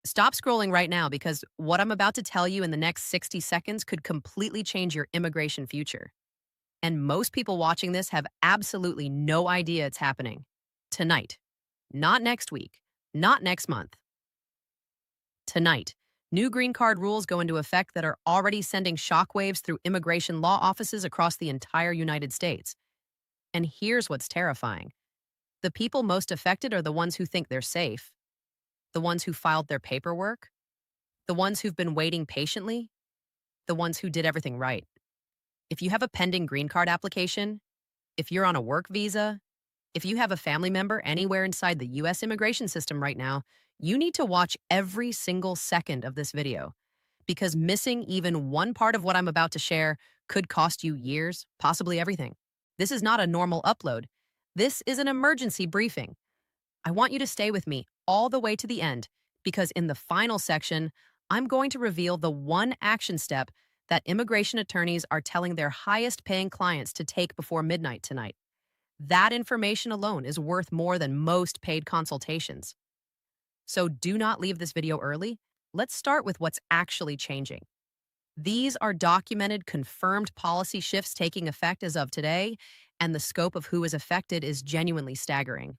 Stop scrolling right now because what I'm about to tell you in the next 60 seconds could completely change your immigration future. And most people watching this have absolutely no idea it's happening. Tonight, not next week, not next month. Tonight, new green card rules go into effect that are already sending shockwaves through immigration law offices across the entire United States. And here's what's terrifying: the people most affected are the ones who think they're safe, the ones who filed their paperwork, the ones who've been waiting patiently, the ones who did everything right. If you have a pending green card application, if you're on a work visa, if you have a family member anywhere inside the US immigration system right now, you need to watch every single second of this video because missing even one part of what I'm about to share could cost you years, possibly everything. This is not a normal upload. This is an emergency briefing. I want you to stay with me all the way to the end because in the final section, I'm going to reveal the one action step that immigration attorneys are telling their highest paying clients to take before midnight tonight. That information alone is worth more than most paid consultations. So do not leave this video early. Let's start with what's actually changing. These are documented, confirmed policy shifts taking effect as of today, and the scope of who is affected is genuinely staggering.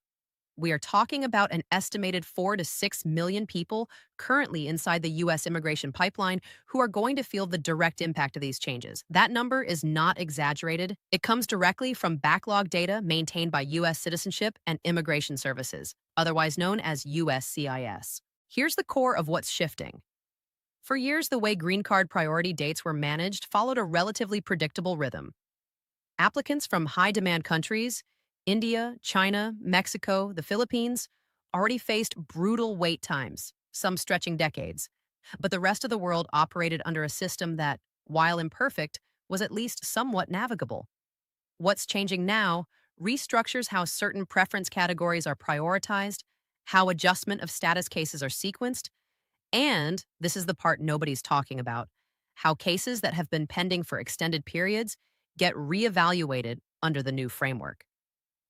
We are talking about an estimated 4 to 6 million people currently inside the U.S. immigration pipeline who are going to feel the direct impact of these changes. That number is not exaggerated. It comes directly from backlog data maintained by U.S. Citizenship and Immigration Services, otherwise known as USCIS. Here's the core of what's shifting. For years, the way green card priority dates were managed followed a relatively predictable rhythm. Applicants from high-demand countries, India, China, Mexico, the Philippines, already faced brutal wait times, some stretching decades. But the rest of the world operated under a system that, while imperfect, was at least somewhat navigable. What's changing now restructures how certain preference categories are prioritized, how adjustment of status cases are sequenced, and, this is the part nobody's talking about, how cases that have been pending for extended periods get reevaluated under the new framework.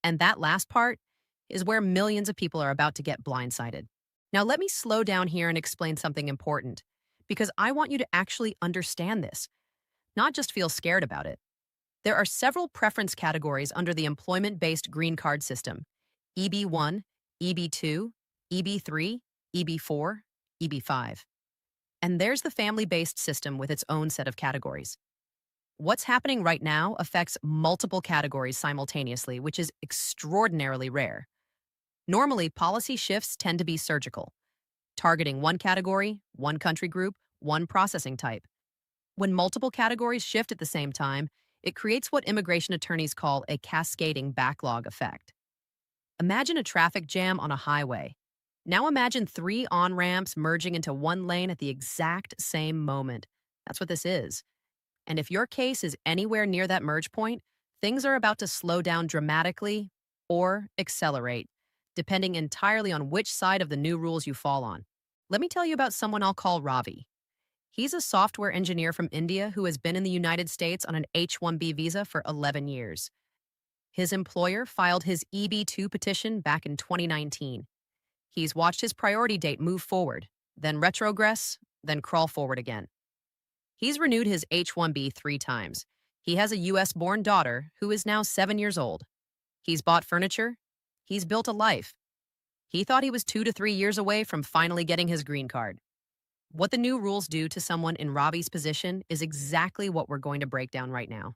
And that last part is where millions of people are about to get blindsided. Now, let me slow down here and explain something important, because I want you to actually understand this, not just feel scared about it. There are several preference categories under the employment-based green card system: EB1, EB2, EB3, EB4, EB5. And there's the family-based system with its own set of categories. What's happening right now affects multiple categories simultaneously, which is extraordinarily rare. Normally, policy shifts tend to be surgical, targeting one category, one country group, one processing type. When multiple categories shift at the same time, it creates what immigration attorneys call a cascading backlog effect. Imagine a traffic jam on a highway. Now imagine 3 on-ramps merging into one lane at the exact same moment. That's what this is. And if your case is anywhere near that merge point, things are about to slow down dramatically or accelerate, depending entirely on which side of the new rules you fall on. Let me tell you about someone I'll call Ravi. He's a software engineer from India who has been in the United States on an H-1B visa for 11 years. His employer filed his EB-2 petition back in 2019. He's watched his priority date move forward, then retrogress, then crawl forward again. He's renewed his H-1B 3 times. He has a US-born daughter who is now 7 years old. He's bought furniture. He's built a life. He thought he was 2 to 3 years away from finally getting his green card. What the new rules do to someone in Ravi's position is exactly what we're going to break down right now.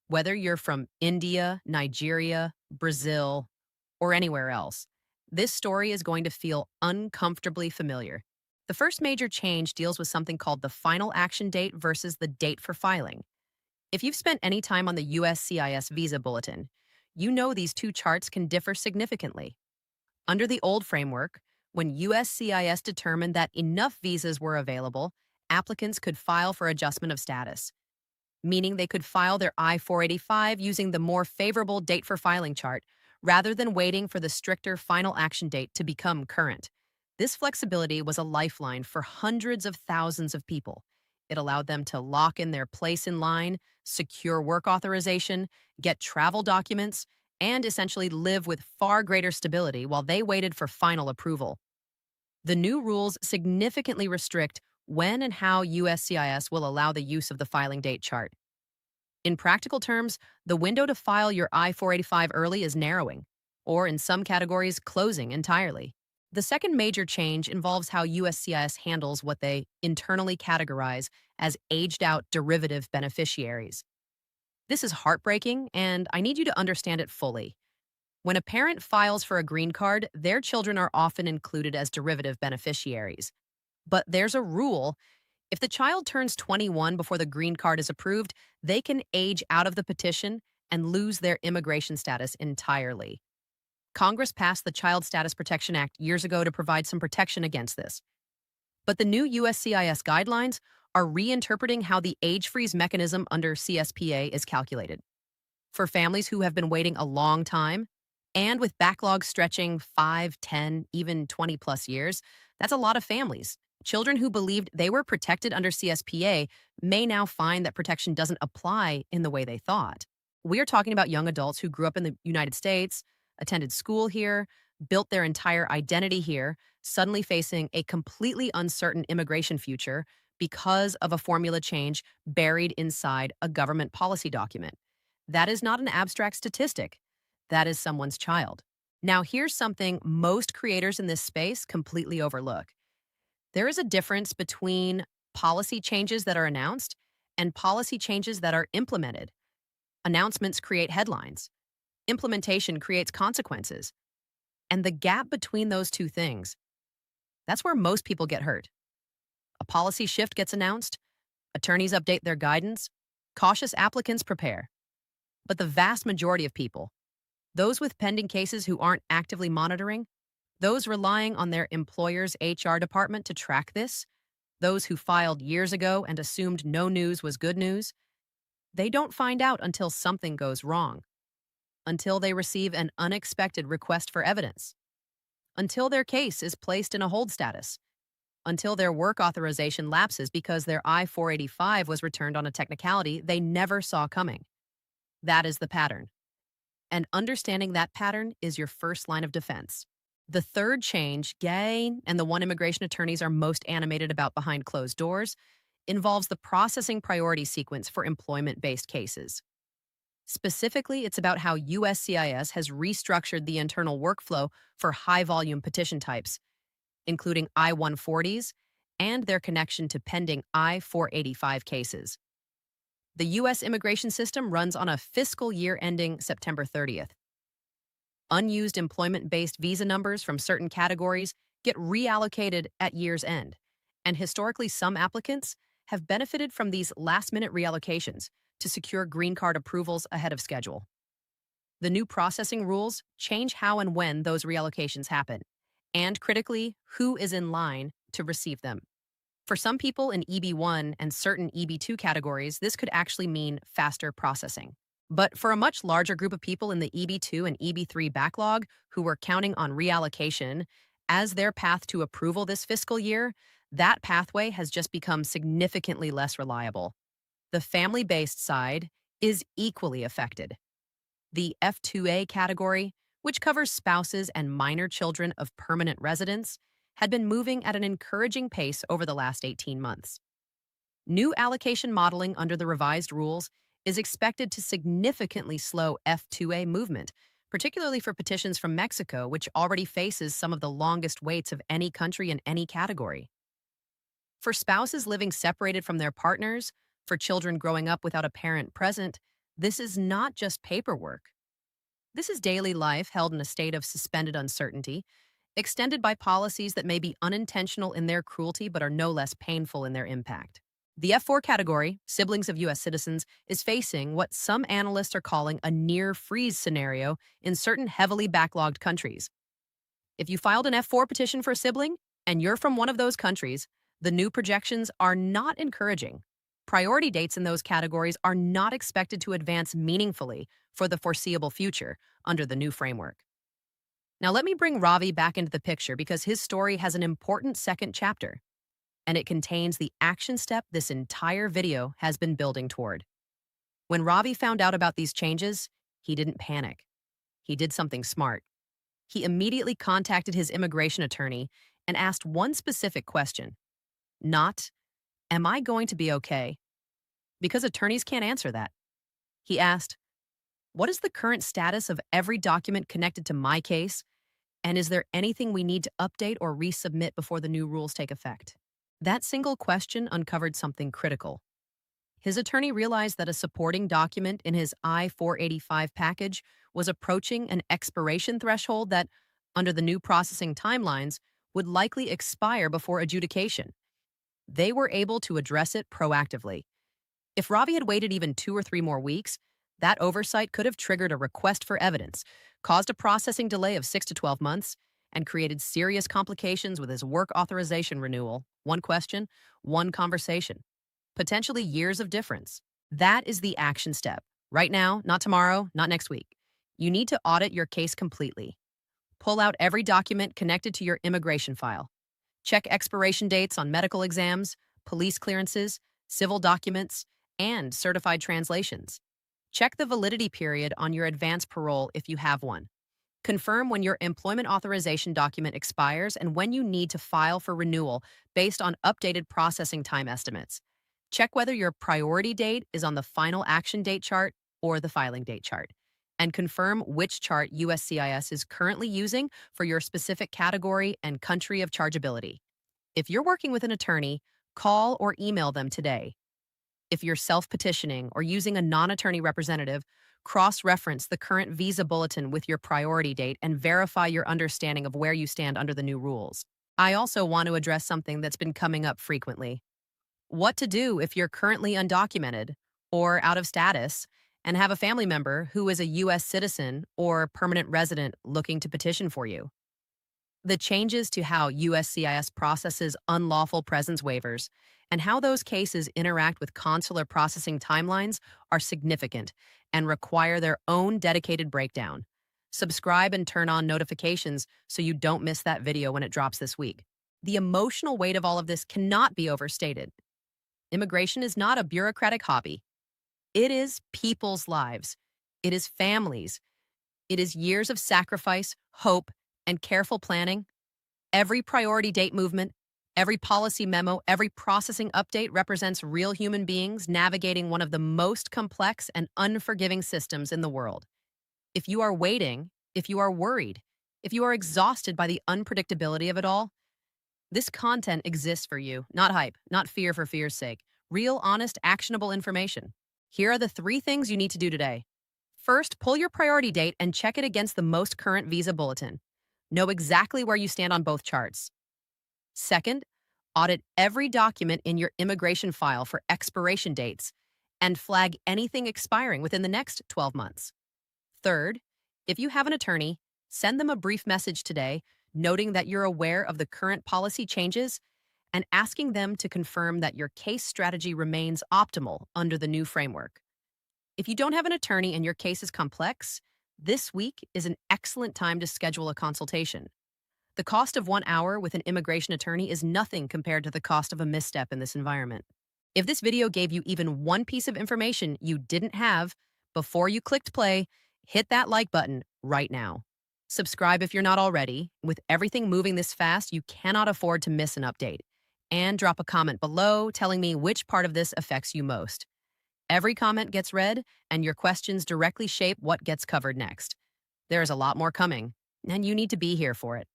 Whether you're from India, Nigeria, Brazil, or anywhere else, this story is going to feel uncomfortably familiar. The first major change deals with something called the final action date versus the date for filing. If you've spent any time on the USCIS visa bulletin, you know these two charts can differ significantly. Under the old framework, when USCIS determined that enough visas were available, applicants could file for adjustment of status, meaning they could file their I-485 using the more favorable date for filing chart rather than waiting for the stricter final action date to become current. This flexibility was a lifeline for hundreds of thousands of people. It allowed them to lock in their place in line, secure work authorization, get travel documents, and essentially live with far greater stability while they waited for final approval. The new rules significantly restrict when and how USCIS will allow the use of the filing date chart. In practical terms, the window to file your I-485 early is narrowing, or in some categories, closing entirely. The second major change involves how USCIS handles what they internally categorize as aged-out derivative beneficiaries. This is heartbreaking, and I need you to understand it fully. When a parent files for a green card, their children are often included as derivative beneficiaries. But there's a rule. If the child turns 21 before the green card is approved, they can age out of the petition and lose their immigration status entirely. Congress passed the Child Status Protection Act years ago to provide some protection against this. But the new USCIS guidelines are reinterpreting how the age freeze mechanism under CSPA is calculated. For families who have been waiting a long time, and with backlogs stretching 5, 10, even 20 plus years, that's a lot of families. Children who believed they were protected under CSPA may now find that protection doesn't apply in the way they thought. We are talking about young adults who grew up in the United States, attended school here, built their entire identity here, suddenly facing a completely uncertain immigration future because of a formula change buried inside a government policy document. That is not an abstract statistic. That is someone's child. Now, here's something most creators in this space completely overlook. There is a difference between policy changes that are announced and policy changes that are implemented. Announcements create headlines. Implementation creates consequences. And the gap between those two things, that's where most people get hurt. A policy shift gets announced, attorneys update their guidance, cautious applicants prepare. But the vast majority of people, those with pending cases who aren't actively monitoring, those relying on their employer's HR department to track this, those who filed years ago and assumed no news was good news, they don't find out until something goes wrong, until they receive an unexpected request for evidence, until their case is placed in a hold status, until their work authorization lapses because their I-485 was returned on a technicality they never saw coming. That is the pattern. And understanding that pattern is your first line of defense. The third change, gay, and the one immigration attorneys are most animated about behind closed doors, involves the processing priority sequence for employment-based cases. Specifically, it's about how USCIS has restructured the internal workflow for high-volume petition types, including I-140s and their connection to pending I-485 cases. The U.S. immigration system runs on a fiscal year ending September 30th. Unused employment-based visa numbers from certain categories get reallocated at year's end, and historically some applicants have benefited from these last-minute reallocations to secure green card approvals ahead of schedule. The new processing rules change how and when those reallocations happen, and critically, who is in line to receive them. For some people in EB1 and certain EB2 categories, this could actually mean faster processing. But for a much larger group of people in the EB2 and EB3 backlog who were counting on reallocation as their path to approval this fiscal year, that pathway has just become significantly less reliable. The family-based side is equally affected. The F2A category, which covers spouses and minor children of permanent residents, had been moving at an encouraging pace over the last 18 months. New allocation modeling under the revised rules is expected to significantly slow F2A movement, particularly for petitions from Mexico, which already faces some of the longest waits of any country in any category. For spouses living separated from their partners, for children growing up without a parent present, this is not just paperwork. This is daily life held in a state of suspended uncertainty, extended by policies that may be unintentional in their cruelty but are no less painful in their impact. The F4 category, siblings of U.S. citizens, is facing what some analysts are calling a near-freeze scenario in certain heavily backlogged countries. If you filed an F4 petition for a sibling and you're from one of those countries, the new projections are not encouraging. Priority dates in those categories are not expected to advance meaningfully for the foreseeable future under the new framework. Now let me bring Ravi back into the picture because his story has an important second chapter, and it contains the action step this entire video has been building toward. When Ravi found out about these changes, he didn't panic. He did something smart. He immediately contacted his immigration attorney and asked one specific question, not, "Am I going to be okay?" Because attorneys can't answer that. He asked, "What is the current status of every document connected to my case? And is there anything we need to update or resubmit before the new rules take effect?" That single question uncovered something critical. His attorney realized that a supporting document in his I-485 package was approaching an expiration threshold that, under the new processing timelines, would likely expire before adjudication. They were able to address it proactively. If Ravi had waited even 2 or 3 more weeks, that oversight could have triggered a request for evidence, caused a processing delay of 6 to 12 months, and created serious complications with his work authorization renewal. One question, one conversation. Potentially years of difference. That is the action step. Right now, not tomorrow, not next week. You need to audit your case completely. Pull out every document connected to your immigration file. Check expiration dates on medical exams, police clearances, civil documents, and certified translations. Check the validity period on your advance parole if you have one. Confirm when your employment authorization document expires and when you need to file for renewal based on updated processing time estimates. Check whether your priority date is on the final action date chart or the filing date chart. And confirm which chart USCIS is currently using for your specific category and country of chargeability. If you're working with an attorney, call or email them today. If you're self-petitioning or using a non-attorney representative, cross-reference the current visa bulletin with your priority date and verify your understanding of where you stand under the new rules. I also want to address something that's been coming up frequently. What to do if you're currently undocumented or out of status and have a family member who is a U.S. citizen or permanent resident looking to petition for you. The changes to how USCIS processes unlawful presence waivers and how those cases interact with consular processing timelines are significant and require their own dedicated breakdown. Subscribe and turn on notifications so you don't miss that video when it drops this week. The emotional weight of all of this cannot be overstated. Immigration is not a bureaucratic hobby. It is people's lives. It is families. It is years of sacrifice, hope, and careful planning. Every priority date movement, every policy memo, every processing update represents real human beings navigating one of the most complex and unforgiving systems in the world. If you are waiting, if you are worried, if you are exhausted by the unpredictability of it all, this content exists for you, not hype, not fear for fear's sake. Real, honest, actionable information. Here are the 3 things you need to do today. First, pull your priority date and check it against the most current visa bulletin. Know exactly where you stand on both charts. Second, audit every document in your immigration file for expiration dates and flag anything expiring within the next 12 months. Third, if you have an attorney, send them a brief message today noting that you're aware of the current policy changes and asking them to confirm that your case strategy remains optimal under the new framework. If you don't have an attorney and your case is complex, this week is an excellent time to schedule a consultation. The cost of 1 hour with an immigration attorney is nothing compared to the cost of a misstep in this environment. If this video gave you even one piece of information you didn't have before you clicked play, hit that like button right now. Subscribe if you're not already. With everything moving this fast, you cannot afford to miss an update. And drop a comment below telling me which part of this affects you most. Every comment gets read, and your questions directly shape what gets covered next. There is a lot more coming, and you need to be here for it.